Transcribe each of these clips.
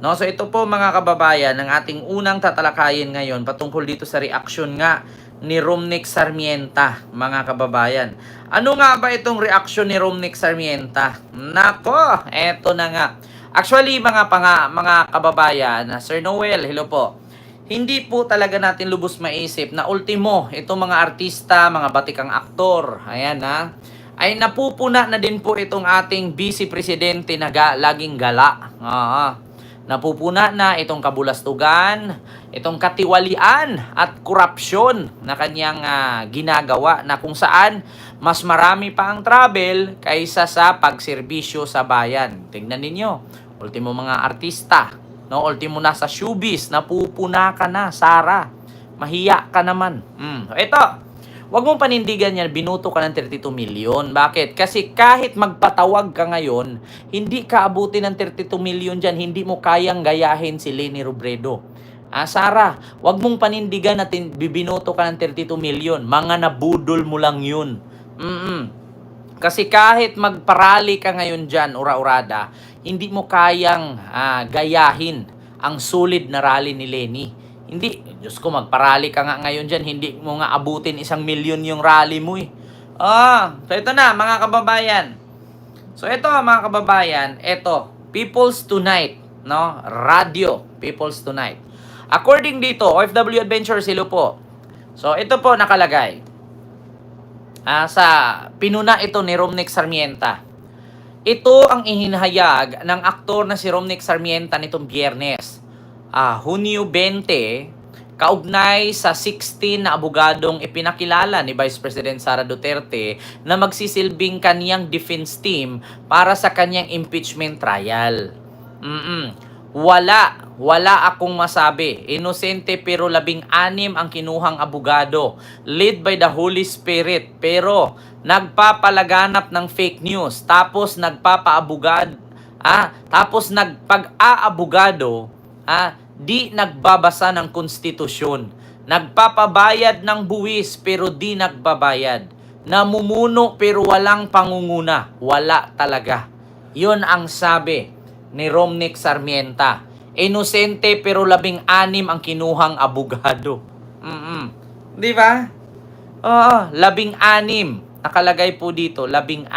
No, so ito po mga kababayan, ang ating unang tatalakayin ngayon patungkol dito sa reaksyon nga ni Romnick Sarmienta, mga kababayan. Ano nga ba itong reaksyon ni Romnick Sarmienta? Nako, eto na nga. Actually, mga kababayan, Sir Noel, hello po. Hindi po talaga natin lubos maisip na ultimo, itong mga artista, mga batikang aktor, ayan ha, ay napupuna na din po itong ating Vice Presidente na laging gala. Napupuna na itong kabulastugan, itong katiwalian at korupsyon na kanyang ginagawa na kung saan mas marami pa ang travel kaysa sa pagserbisyo sa bayan. Tingnan ninyo, ultimo mga artista, no, ultimo na sa showbiz, napupuna ka na, Sara. Mahiya ka naman. Ito, wag mong panindigan yan, binuto ka ng 32 million. Bakit? Kasi kahit magpatawag ka ngayon, hindi ka abutin ng 32 million dyan, hindi mo kayang gayahin si Leni Robredo. Sara, wag mong panindigan na bibinoto ka ng 32 million. Mga nabudol mo lang yun. Kasi kahit magparali ka ngayon dyan, ura-urada, hindi mo kayang gayahin ang solid na rally ni Leni. Hindi, Diyos ko, magparali ka nga ngayon dyan, hindi mo nga abutin 1,000,000 yung rally mo eh. So ito na, mga kababayan. So ito, mga kababayan, ito, People's Tonight, no? Radio, People's Tonight. According dito, OFW Adventures, hello po. So ito po nakalagay. Sa pinuna ito ni Romnick Sarmienta. Ito ang ihinahayag ng aktor na si Romnick Sarmienta nitong Biyernes, Hunyo 20, kaugnay sa 16 na abogadong ipinakilala ni Vice President Sara Duterte na magsisilbing kaniyang defense team para sa kaniyang impeachment trial. Wala akong masabi. Inosente pero 16 ang kinuhang abogado, led by the Holy Spirit, pero nagpapalaganap ng fake news, tapos nagpag-aabogado, di nagbabasa ng konstitusyon. Nagpapabayad ng buwis pero di nagbabayad. Namumuno pero walang pangunguna. Wala talaga. Yun ang sabi ni Romnick Sarmienta. Inosente pero 16 ang kinuhang abogado. Di ba? Oo, 16. Nakalagay po dito, 16.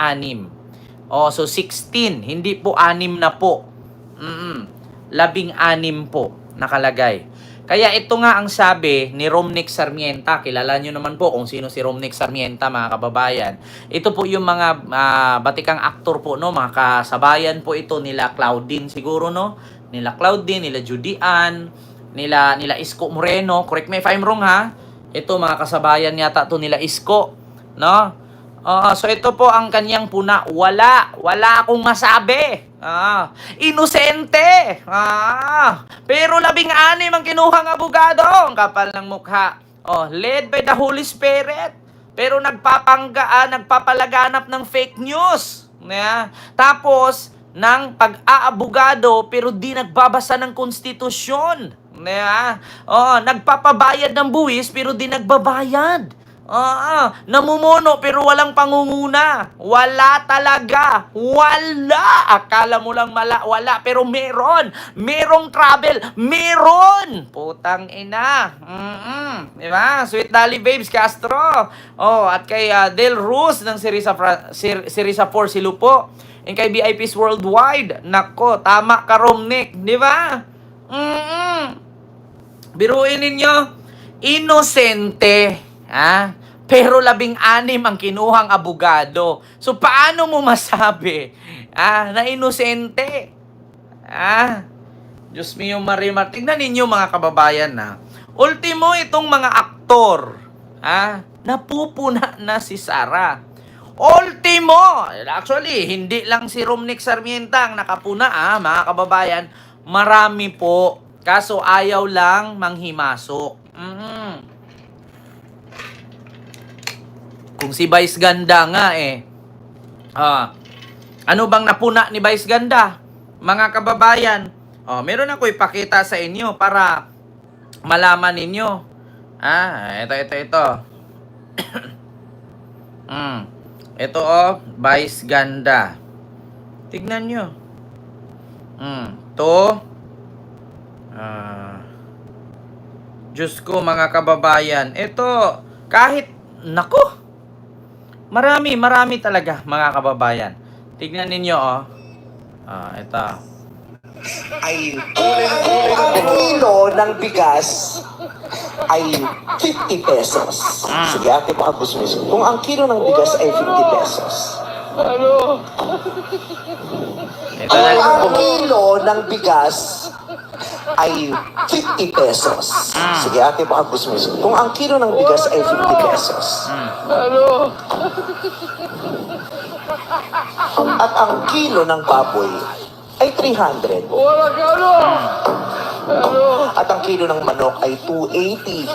So 16, hindi po 6 na po. 16 po nakalagay. Kaya ito nga ang sabi ni Romnick Sarmienta. Kilala nyo naman po kung sino si Romnick Sarmienta, mga kababayan. Ito po yung mga batikang aktor po, no? Mga kasabayan po ito nila Claudine siguro, no? Nila Claudine, nila Judy Ann, nila Isko Moreno. Correct me if I'm wrong, ha? Ito mga kasabayan yata to nila Isko, no? So ito po ang kanyang puna. Wala akong masabi. Inosente. Pero 16 ang kinuhang abogado. Ang kapal ng mukha. Led by the Holy Spirit. Pero nagpapalaganap ng fake news. Tapos, ng pag-aabogado pero di nagbabasa ng konstitusyon. Nagpapabayad ng buwis pero di nagbabayad. Namumuno pero walang pangunguna. Wala talaga. Wala. Akala mo lang wala pero meron. Merong travel. Meron. Putang ina. Diba? Sweet Dolly Babes Castro. At kay Del Ruz ng Sirisa 4 Silupo. And kay VIPs Worldwide. Nako, tama ka, Romnick. Diba? Biruin ninyo. Inosente. Pero 16 ang kinuhang abogado. So, paano mo masabi na inosente? Diyos mio Marimar. Tignan ninyo mga kababayan ultimo itong mga aktor napupuna na si Sara. Ultimo! Actually, hindi lang si Romnick Sarmienta ang nakapuna mga kababayan. Marami po. Kaso ayaw lang manghimasok. Kung si Vice Ganda nga ano bang napuna ni Vice Ganda? Mga kababayan, meron ako ipakita sa inyo para malaman ninyo. Ito. Ito Vice Ganda. Tignan nyo. To Ah, Diyos ko mga kababayan, ito kahit nako, marami talaga mga kababayan. Tignan ninyo oh. Ito. Ay ang kilo ng bigas ay 50 pesos. Sige ate, pakabos mo. Kung ang kilo ng bigas ay 50 pesos. Ito Kung na. ang kilo ng bigas ay 50 pesos. Sige ate, pakabos mo. Kung ang kilo ng bigas ay 50 pesos. At ang kilo ng baboy ay 300. At ang kilo ng manok ay 280.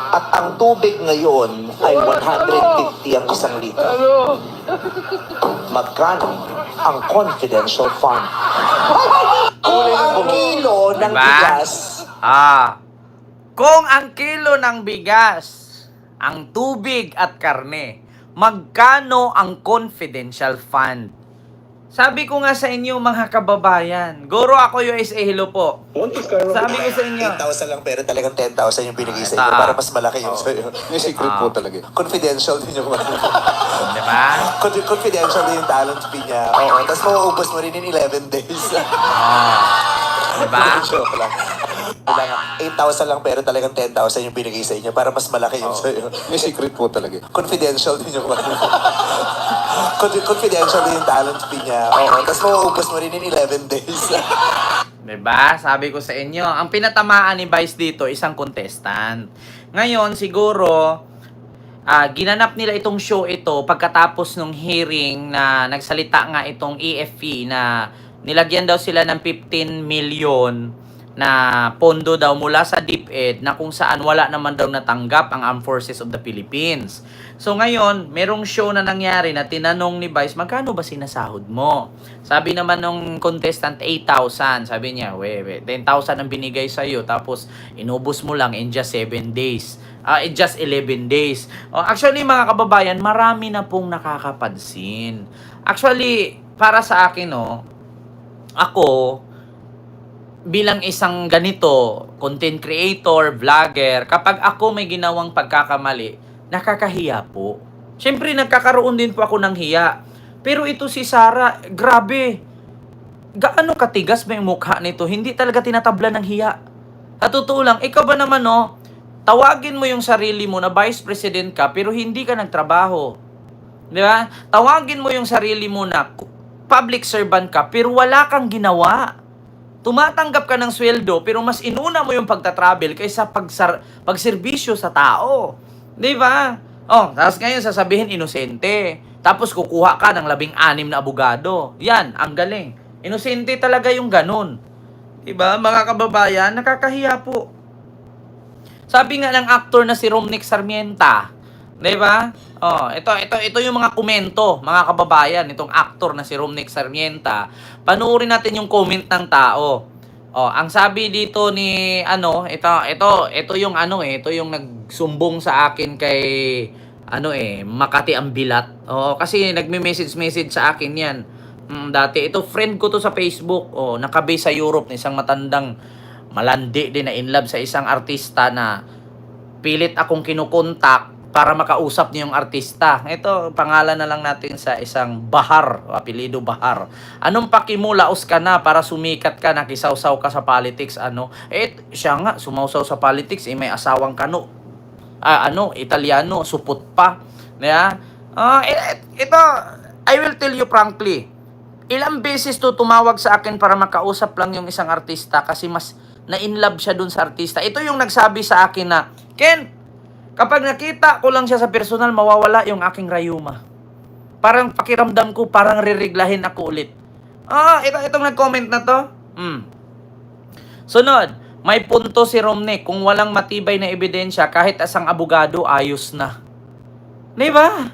At ang tubig ngayon ay 150 ang isang litro. Magkano ang confidential fund? Kung ang kilo ng Diba? bigas Kung ang kilo ng bigas, ang tubig at karne, magkano ang confidential fund? Sabi ko nga sa inyo mga kababayan, Goro ako USA, hello po. Sabi ko sa inyo, 8,000 lang pero talagang 10,000 yung binigay sa inyo Ito. para mas malaki yung sa'yo. May secret po talaga. Confidential din yung di ba? confidential din yung talent fee niya. Oo, tapos mauubos mo rin in 11 days. Di ba? Joke lang. 8,000 lang pero talagang 10,000 yung binigay sa inyo para mas malaki yung sa'yo. May secret po talaga. Confidential din yung confidential din yung talent fee niya. Oo, tapos mauubos mo rin in 11 days. Diba? Sabi ko sa inyo, ang pinatamaan ni Vice dito, isang contestant. Ngayon, siguro, ginanap nila itong show ito pagkatapos nung hearing na nagsalita nga itong EFP na nilagyan daw sila ng 15 million na pondo daw mula sa DepEd na kung saan wala naman daw natanggap ang Armed Forces of the Philippines. So ngayon, merong show na nangyari na tinanong ni Vice, magkano ba sinasahod mo? Sabi naman nung contestant, 8,000. Sabi niya, 10,000 ang binigay sa'yo, tapos inubos mo lang in just 7 days. In just 11 days. Actually, mga kababayan, marami na pong nakakapansin. Actually, para sa akin, ako, bilang isang ganito, content creator, vlogger, kapag ako may ginawang pagkakamali, nakakahiya po. Siyempre, nagkakaroon din po ako ng hiya. Pero ito si Sarah, grabe. Gaano katigas ba yung mukha nito? Hindi talaga tinatabla ng hiya. At totoo lang, ikaw ba naman, tawagin mo yung sarili mo na vice president ka, pero hindi ka nagtrabaho. Di ba? Tawagin mo yung sarili mo na public servant ka, pero wala kang ginawa. Tumatanggap ka ng sweldo, pero mas inuna mo yung pagta-travel kaysa pagserbisyo sa tao. Di ba? Tapos ngayon sasabihin inosente. Tapos kukuha ka ng 16 na abogado. Yan, ang galing. Inosente talaga yung ganun. Di ba? Mga kababayan, nakakahiya po. Sabi nga ng actor na si Romnick Sarmienta, di ba? Ito yung mga komento, mga kababayan, itong actor na si Romnick Sarmienta. Panoorin natin yung comment ng tao. Ang sabi dito ni ito yung nagsumbong sa akin kay Makati Ambilat. Kasi nagme-message sa akin 'yan. Dati ito friend ko to sa Facebook. Naka-base sa Europe na isang matandang malandi din na in love sa isang artista na pilit akong kinukontak para makausap niyo yung artista. Ito, pangalan na lang natin sa isang Bahar, apelido Bahar. Anong pakimulaos ka na para sumikat ka, nakisawsaw ka sa politics, siya nga, sumawsaw sa politics, may asawang Italiano, supot pa. Ito, I will tell you frankly, ilang beses to tumawag sa akin para makausap lang yung isang artista kasi mas na-inlove siya dun sa artista. Ito yung nagsabi sa akin na, Ken, kapag nakita ko lang siya sa personal, mawawala yung aking rayuma. Parang pakiramdam ko, parang ririglahin ako ulit. Itong nag-comment na to. Sunod, may punto si Romnick. Kung walang matibay na ebidensya, kahit asang abogado, ayos na. Diba?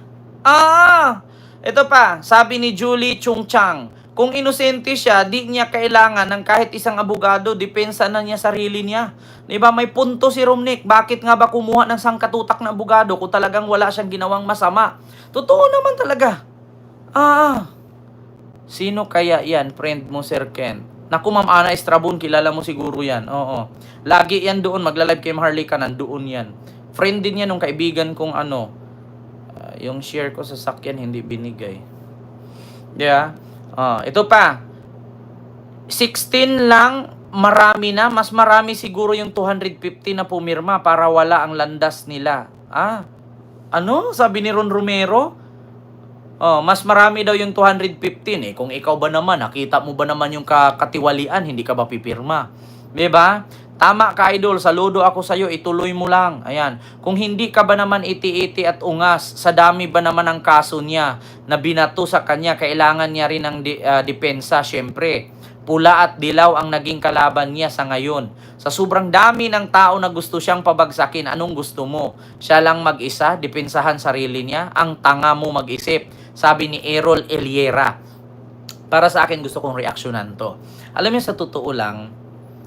Ito pa, sabi ni Julie Chungchang, kung inosente siya, di niya kailangan ng kahit isang abogado, depensa na niya sarili niya. Diba? May punto si Romnick. Bakit nga ba kumuha ng sangkatutak na abogado kung talagang wala siyang ginawang masama? Totoo naman talaga. Sino kaya yan, friend mo, Sir Ken? Naku, Ma'am Ana Estrabon, kilala mo siguro yan. Oo. Lagi yan doon, magla-live kay Maharlika, nandoon yan. Friend din yan nung kaibigan kong yung share ko sa sakyan, hindi binigay. Yeah. Ito pa. 16 lang, marami na. Mas marami siguro yung 250 na pumirma para wala ang landas nila. Ano? Sabi ni Ron Romero? Mas marami daw yung 215 eh. Kung ikaw ba naman, nakita mo ba naman yung katiwalian, hindi ka ba pipirma? Diba? Tama ka, idol. Saludo ako sa'yo. Ituloy mo lang. Ayan. Kung hindi ka ba naman iti-iti at ungas, sa dami ba naman ang kaso niya na binato sa kanya, kailangan niya rin ng depensa, syempre. Pula at dilaw ang naging kalaban niya sa ngayon. Sa sobrang dami ng tao na gusto siyang pabagsakin, anong gusto mo? Siya lang mag-isa, depensahan sarili niya? Ang tanga mo mag-isip. Sabi ni Errol Eliera. Para sa akin, gusto kong reaksyonan to. Alam niyo, sa totoo lang,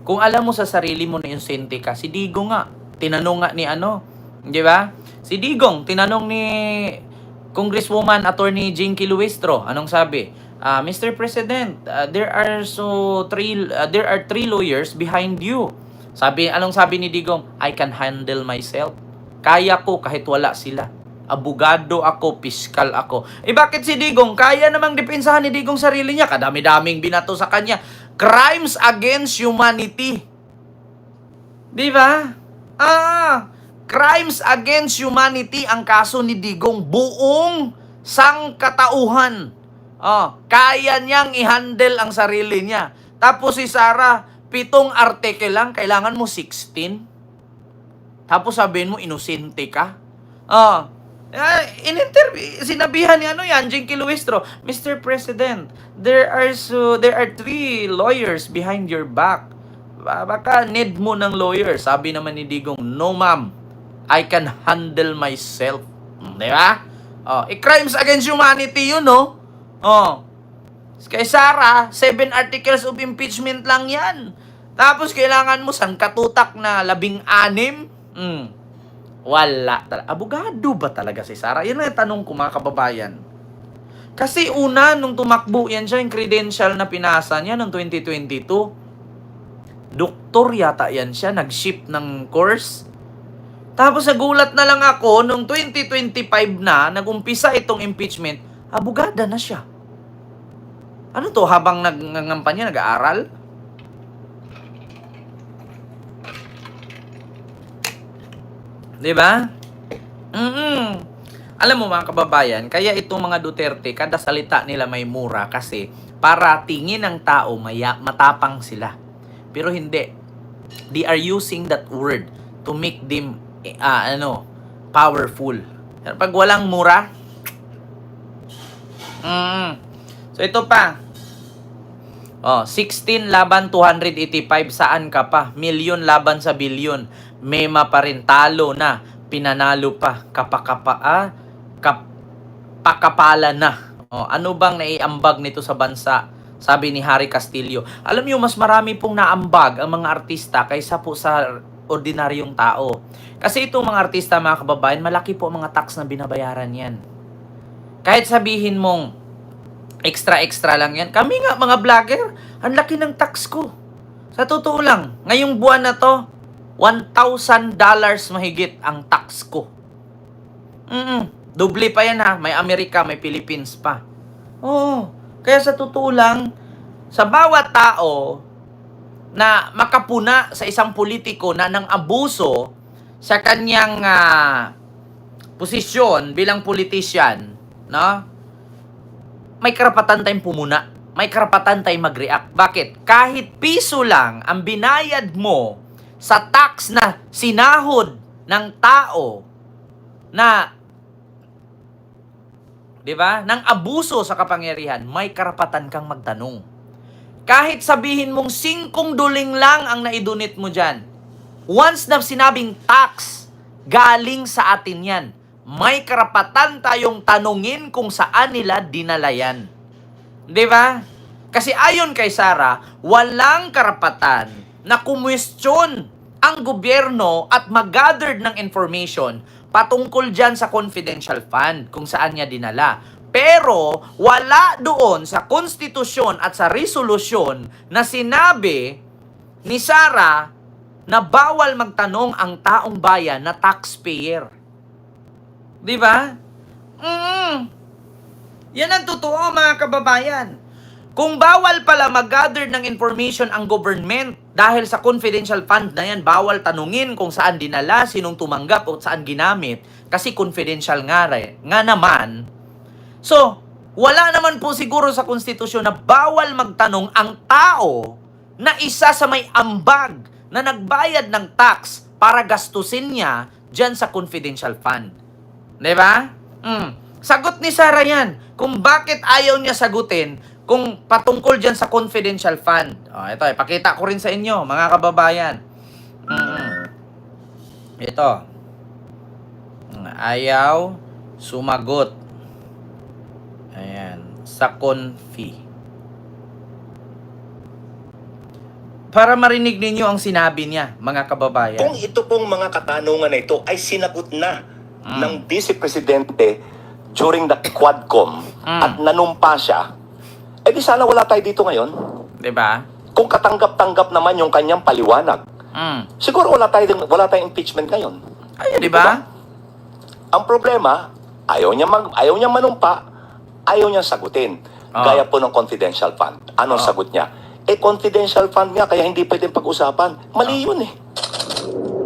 kung alam mo sa sarili mo na inosente ka, si Digong nga, tinanong nga ni di ba? Si Digong, tinanong ni Congresswoman Attorney Jinky Luistro, anong sabi? Mr. President, there are three lawyers behind you. Anong sabi ni Digong? I can handle myself. Kaya ko kahit wala sila. Abogado ako, piskal ako. Bakit si Digong? Kaya namang depensahan ni Digong sarili niya. Kadami-daming binato sa kanya. Crimes against humanity. Di ba? Crimes against humanity ang kaso ni Digong. Buong sangkatauhan. Kaya niyang i-handle ang sarili niya. Tapos si Sara, 7 article lang, kailangan mo 16. Tapos sabihin mo, inosente ka. Sinabihan ni Jinky Luistro, Mr. President, there are 3 lawyers behind your back. Baka need mo ng lawyer. Sabi naman ni Digong, no ma'am, I can handle myself. Di ba? Crimes against humanity yun, no? Kay Sara, 7 articles of impeachment lang yan. Tapos kailangan mo sangkatutak na 16? Wala. Abogado ba talaga si Sara? Yan ang tanong ko, mga kababayan. Kasi una, nung tumakbo yan siya, yung credential na pinasa niya noong 2022, doktor yata yan siya, nag-ship ng course. Tapos nagulat na lang ako, nung 2025 na, nag-umpisa itong impeachment, abogada na siya. Ano to, habang nangangampanya, nag-aaral? Diba? Alam mo mga kababayan, kaya itong mga Duterte, kada salita nila may mura kasi para tingin ng tao matapang sila. Pero hindi. They are using that word to make them powerful. Pero pag walang mura, so ito pa. 16 laban 285, saan ka pa? Milyon laban sa bilyon. Mema pa rin, talo na, pinanalo pa, pakapala na. Ano bang naiambag nito sa bansa? Sabi ni Harry Castillo. Alam niyo, mas marami pong naambag ang mga artista kaysa po sa ordinaryong tao. Kasi itong mga artista, mga kababayan, malaki po mga tax na binabayaran yan. Kahit sabihin mong extra lang yan. Kami nga, mga vlogger, ang laki ng tax ko. Sa totoo lang, ngayong buwan na to, $1,000 mahigit ang tax ko. Doble pa yan ha. May Amerika, may Philippines pa. Kaya sa totoo lang, sa bawat tao na makapuna sa isang politiko na nang abuso sa kanyang posisyon bilang politician, no? May karapatan tayong pumuna. May karapatan tayong mag-react. Bakit? Kahit piso lang ang binayad mo sa tax na sinahod ng tao na, di ba, ng abuso sa kapangyarihan, may karapatan kang magtanong. Kahit sabihin mong 5 duling lang ang naidunit mo dyan, once na sinabing tax, galing sa atin yan. May karapatan tayong tanungin kung saan nila dinala yan. Di ba? Kasi ayon kay Sara, walang karapatan na kumwestiyon ang gobyerno at mag-gathered ng information patungkol dyan sa confidential fund kung saan niya dinala. Pero wala doon sa konstitusyon at sa resolusyon na sinabi ni Sara na bawal magtanong ang taong bayan na taxpayer. Di ba? Yan ang totoo, mga kababayan. Kung bawal pala mag-gather ng information ang government dahil sa confidential fund na yan, bawal tanungin kung saan dinala, sinong tumanggap o saan ginamit kasi confidential nga naman. So, wala naman po siguro sa konstitusyon na bawal magtanong ang tao na isa sa may ambag na nagbayad ng tax para gastusin niya dyan sa confidential fund. Diba? Sagot ni Sara yan kung bakit ayaw niya sagutin kung patungkol dyan sa confidential fund. Ito, ipakita ko rin sa inyo, mga kababayan. Ito. Ayaw sumagot. Ayan. Sa confi. Para marinig ninyo ang sinabi niya, mga kababayan. Kung ito pong mga katanungan na ito ay sinagot na ng Vice Presidente during the Quadcom at nanumpa siya, eh di sana wala tayo dito ngayon. Diba? Kung katanggap-tanggap naman yung kanyang paliwanag, siguro wala tayong impeachment ngayon. Ay, diba? Ang problema, ayaw niya manumpa, ayaw niya sagutin. Gaya po ng confidential fund. Anong sagot niya? Confidential fund nga, kaya hindi pwedeng pag-usapan. Mali yun eh.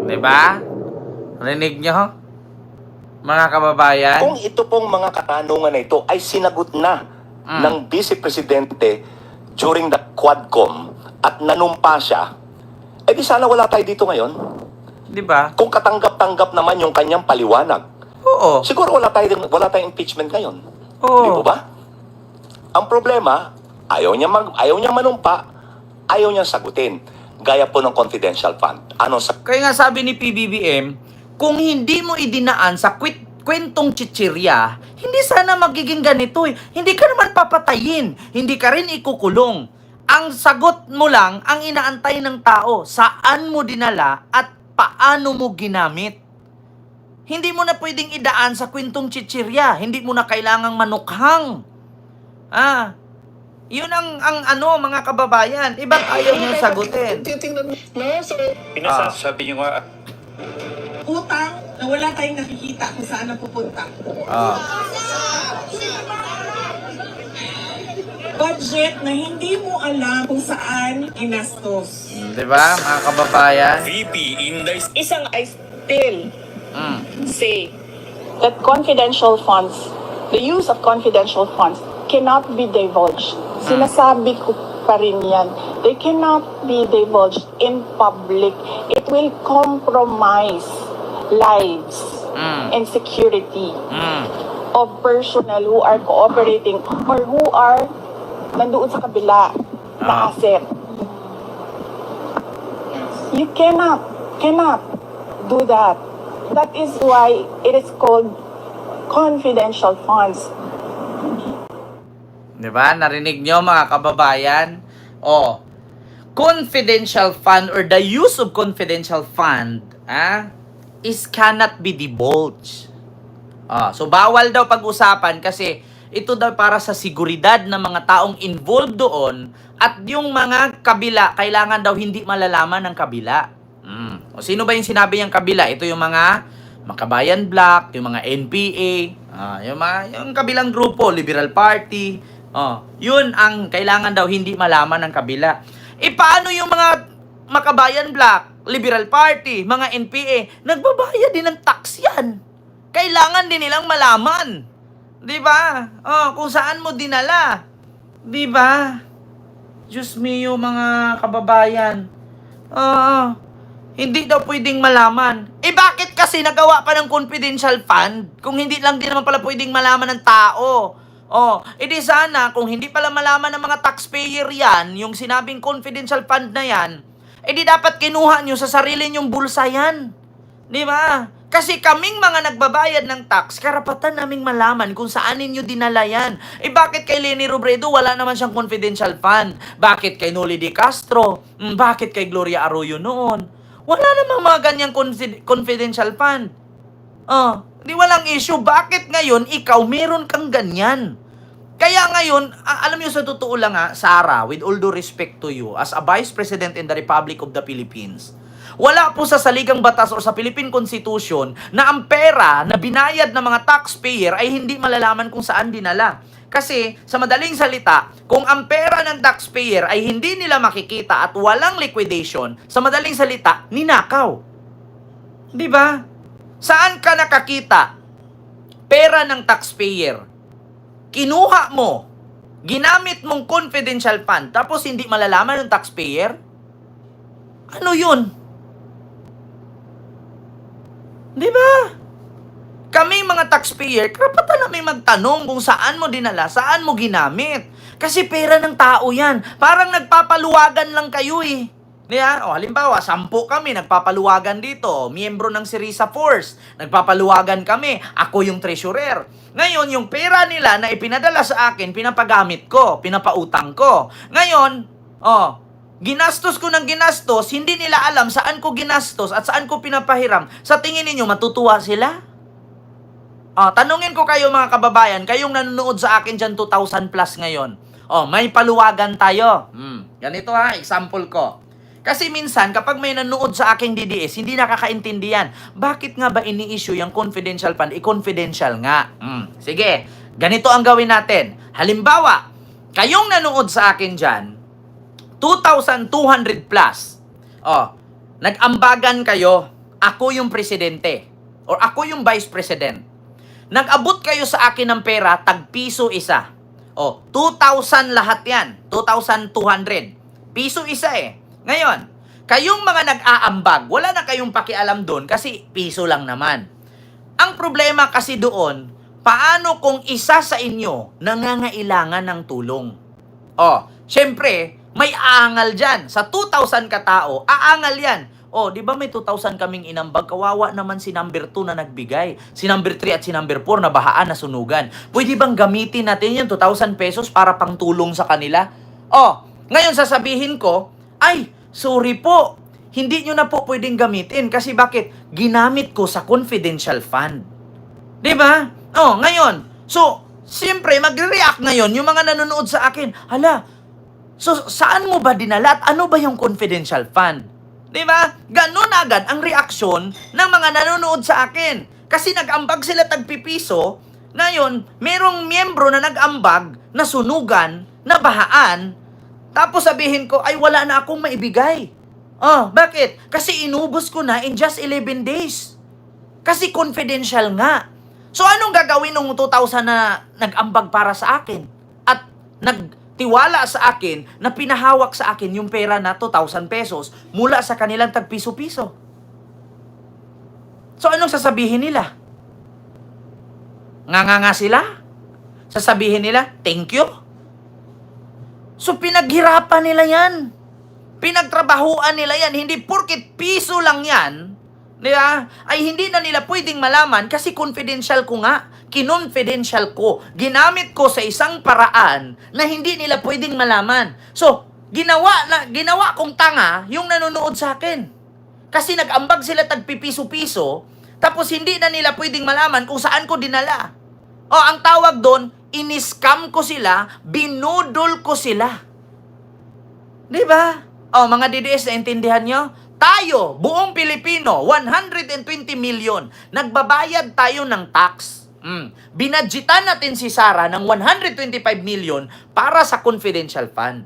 Diba? Rinig nyo? Mga kababayan? Kung ito pong mga katanungan na ito ay sinagot na ng Vice Presidente during the Quadcom at nanumpa siya, eh di sana wala tayo dito ngayon. Diba? Kung katanggap-tanggap naman yung kanyang paliwanag, Oo. siguro wala tayong impeachment ngayon. Oo. Di po ba? Ang problema, ayaw niya manumpa, ayaw niya sagutin. Gaya po ng confidential fund. Anong sagot? Kaya nga sabi ni PBBM, kung hindi mo idinaan sa kwentong chichirya, hindi sana magiging ganito eh. Hindi ka naman papatayin. Hindi ka rin ikukulong. Ang sagot mo lang, ang inaantay ng tao, saan mo dinala at paano mo ginamit. Hindi mo na pwedeng idaan sa kwentong chichirya. Hindi mo na kailangang manukhang. Yun ang mga kababayan. Ibang ayaw niya sagutin. Sabi niyo nga, Utang na wala tayong nakikita kung saan napupunta. Budget na hindi mo alam kung saan ginastos. Diba, mga kababayan? Isang I still say that confidential funds, the use of confidential funds cannot be divulged. Sinasabi ko pa rin yan. They cannot be divulged in public. It will compromise lives and security of personnel who are cooperating or who are nandoon sa kabila na asset. You cannot do that. That is why it is called confidential funds. Diba? Narinig nyo, mga kababayan? Confidential fund or the use of confidential fund is cannot be divulged. So, bawal daw pag-usapan kasi ito daw para sa seguridad ng mga taong involved doon at yung mga kabila, kailangan daw hindi malalaman ng kabila. O sino ba yung sinabi niyang kabila? Ito yung mga Makabayan Black, yung mga NPA, yung kabilang grupo, Liberal Party. Yun ang kailangan daw hindi malaman ng kabila. Paano yung mga Makabayan Black, Liberal Party, mga NPA? Nagbabayad din ng tax yan. Kailangan din nilang malaman. Di ba? Kung saan mo dinala. Di ba? Diyos mio, mga kababayan. Hindi daw pwedeng malaman. Bakit kasi nagawa pa ng confidential fund kung hindi lang din naman pala pwedeng malaman ng tao? Di sana, kung hindi pala malaman ng mga taxpayer yan, yung sinabing confidential fund na yan, di dapat kinuha nyo sa sarili nyong bulsa yan. Di ba? Kasi kaming mga nagbabayad ng tax, karapatan naming malaman kung saan ninyo dinala yan. Bakit kay Leni Robredo wala naman siyang confidential fund? Bakit kay Noli De Castro? Bakit kay Gloria Arroyo noon? Wala namang mga ganyang confidential fund. Di walang issue. Bakit ngayon ikaw meron kang ganyan? Kaya ngayon, alam niyo sa totoo lang Sarah, with all due respect to you, as a Vice President in the Republic of the Philippines, wala po sa saligang batas o sa Philippine Constitution na ang pera na binayad ng mga taxpayer ay hindi malalaman kung saan dinala. Kasi, sa madaling salita, kung ang pera ng taxpayer ay hindi nila makikita at walang liquidation, sa madaling salita, ninakaw. Di ba? Saan ka nakakita? Pera ng taxpayer. Kinuha mo. Ginamit mong confidential fund, tapos hindi malalaman ng taxpayer? Ano yun? Di ba? Kami mga taxpayer, karapatan namin magtanong kung saan mo dinala, saan mo ginamit. Kasi pera ng tao yan. Parang nagpapaluwagan lang kayo eh. Diba? O, halimbawa, 10 kami nagpapaluwagan dito. Miyembro ng Sirisa Force. Nagpapaluwagan kami. Ako yung treasurer. Ngayon, yung pera nila na ipinadala sa akin, pinapagamit ko, pinapautang ko. Ngayon, ginastos ko ng ginastos, hindi nila alam saan ko ginastos at saan ko pinapahiram. Sa tingin ninyo, matutuwa sila? Tanungin ko kayo mga kababayan, kayong nanonood sa akin dyan 2,000 plus ngayon. May paluwagan tayo. Ganito example ko. Kasi minsan, kapag may nanonood sa aking DDS, hindi nakakaintindihan. Bakit nga ba ini-issue yung confidential fund? I-confidential nga. Sige, ganito ang gawin natin. Halimbawa, kayong nanonood sa akin dyan, 2,200 plus. Nag-ambagan kayo, ako yung presidente. Or ako yung vice president. Nag-abot kayo sa akin ng pera, tag-piso isa. 2,000 lahat yan. 2,200. Piso isa eh. Ngayon, kayong mga nag-aambag, wala na kayong pakialam doon kasi piso lang naman. Ang problema kasi doon, paano kung isa sa inyo nangangailangan ng tulong? Syempre, may aangal dyan. Sa 2,000 katao, aangal yan. Di ba may 2,000 kaming inambag? Kawawa naman si number 2 na nagbigay. Si number 3 at si number 4 na bahaan na sunugan. Pwede bang gamitin natin yung 2,000 pesos para pang tulong sa kanila? Ngayon sasabihin ko, ay, sorry po. Hindi nyo na po pwedeng gamitin. Kasi bakit? Ginamit ko sa confidential fund. Di ba? Ngayon. So, siyempre, magre-react ngayon yung mga nanonood sa akin. Hala, so saan mo ba dinala at ano ba yung confidential fund? Di ba? Ganun agad ang reaksyon ng mga nanonood sa akin. Kasi nag-ambag sila tagpipiso, ngayon, merong miyembro na nag-ambag, na sunugan, na bahaan, tapos sabihin ko, ay wala na akong maibigay. Bakit? Kasi inubos ko na in just 11 days. Kasi confidential nga. So anong gagawin ng 2,000 na nag-ambag para sa akin? At nagtiwala sa akin na pinahawak sa akin yung pera na 2,000 pesos mula sa kanilang tagpiso-piso. So anong sasabihin nila? Nganga sila? Sasabihin nila, thank you? So pinaghirapan nila yan. Pinagtrabahuan nila yan. Hindi porket piso lang yan, diba? Ay hindi na nila pwedeng malaman kasi confidential ko nga. Kinonfidential ko. Ginamit ko sa isang paraan na hindi nila pwedeng malaman. So, ginawa kong tanga yung nanonood sa akin. Kasi nag-ambag sila tagpipiso-piso, tapos hindi na nila pwedeng malaman kung saan ko dinala. Ang tawag doon, in-scam ko sila, binudol ko sila. Diba? Mga DDS, naintindihan nyo? Tayo, buong Pilipino, 120 million, nagbabayad tayo ng tax. Binadgetan natin si Sarah ng 125 million para sa confidential fund.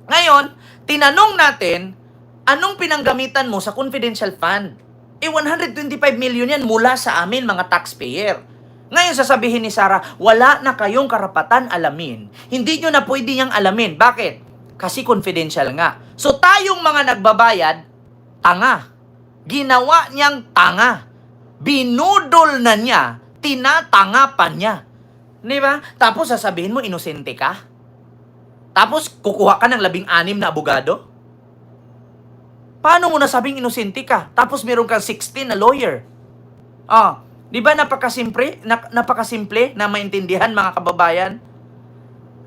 Ngayon, tinanong natin, anong pinanggamitan mo sa confidential fund? 125 million yan mula sa amin, mga taxpayer. Ngayon, sasabihin ni Sarah, wala na kayong karapatan alamin. Hindi nyo na pwede niyang alamin. Bakit? Kasi confidential nga. So, tayong mga nagbabayad, tanga. Ginawa niyang tanga. Binudol na niya. Tinatanga pa niya. Di ba? Tapos sasabihin mo, inosente ka? Tapos kukuha ka ng 16 na abogado? Paano mo nasabing inosente ka? Tapos meron kang 16 na lawyer. Di ba napakasimple na maintindihan mga kababayan?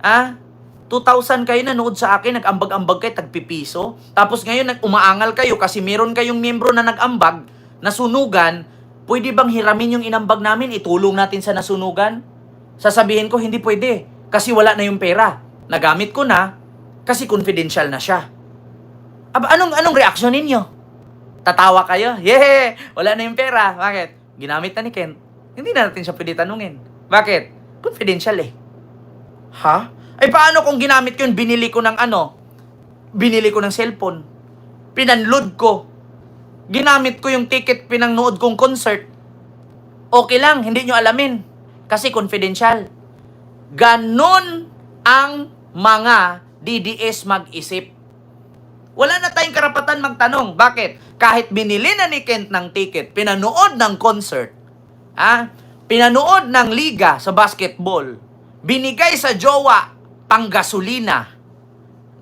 2,000 kayo nanood sa akin, nag-ambag-ambag kayo, tagpipiso. Tapos ngayon umaangal kayo kasi meron kayong miyembro na nag-ambag, nasunugan, Pwede bang hiramin yung inambag namin, itulong natin sa nasunugan? Sasabihin ko, hindi pwede. Kasi wala na yung pera. Nagamit ko na, kasi confidential na siya. Aba, anong reaksyon ninyo? Tatawa kayo? Yeah! Wala na yung pera. Bakit? Ginamit na ni Kent. Hindi na natin siya pwede tanungin. Bakit? Confidential eh. Ha? Ay paano kung ginamit ko yun, binili ko ng Binili ko ng cellphone. Pinanload ko. Ginamit ko yung ticket, pinangnood kong concert. Okay lang, hindi nyo alamin. Kasi confidential. Ganon ang mga DDS mag-isip. Wala na tayong karapatan magtanong. Bakit? Kahit binili na ni Kent ng ticket, pinanood ng concert, pinanood ng liga sa basketball, binigay sa jowa, panggasolina.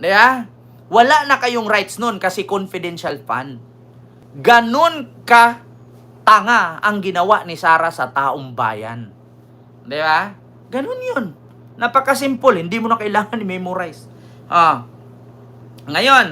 Diba? Wala na kayong rights nun kasi confidential fund. Ganon ka tanga ang ginawa ni Sara sa taong bayan. Di ba? Ganon yun. Napakasimple. Hindi mo na kailangan i-memorize. Ngayon,